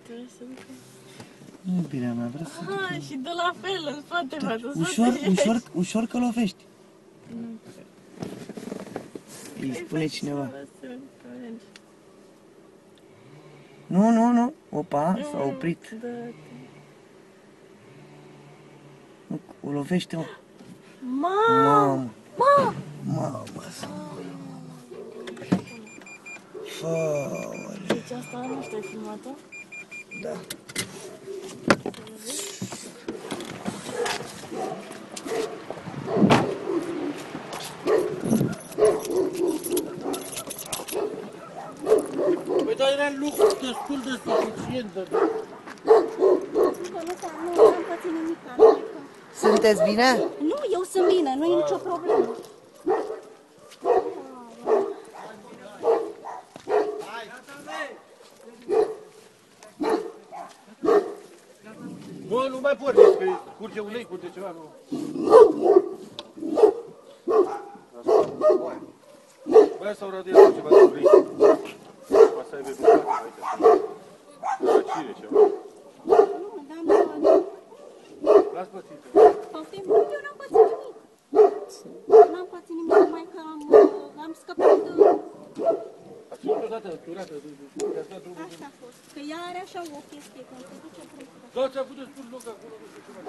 trebuie să ducă. Nu, iubirea mea, vreau să duc. Aha, și de la fel, în spate, frate. Ușor că lovești. Nu. Îi spune cineva. Lăsă-l, că merge. Nu. Opa, s-a oprit. Dă-te. Nu, o lovește, mă. Mamă! Mamă. Făule. Deci asta nu știu, ai filmat-o? Da. Păi dar era lucru destul de suficient de... Nu am pățit nimic. Sunteți bine? Nu, eu sunt bine, nu e nicio problemă. Bă, nu mai porniți, că curge ulei, curge ceva, nu? Băi, s-au radiat ceva de ulei. Poate să aibă bucate, uite. Răcire, ceva. Nu, dar nu. L-ați pățit. Poftim, eu n-am pățit nimic. N-am pățit nimic, numai că am scăpat de... Ați făcut odată, durată, i-ați dat drumul. Asta a fost. Că ea are așa o chestie, când se duce până... Da, ți-a făcut destul loc acolo, nu știu ce mai.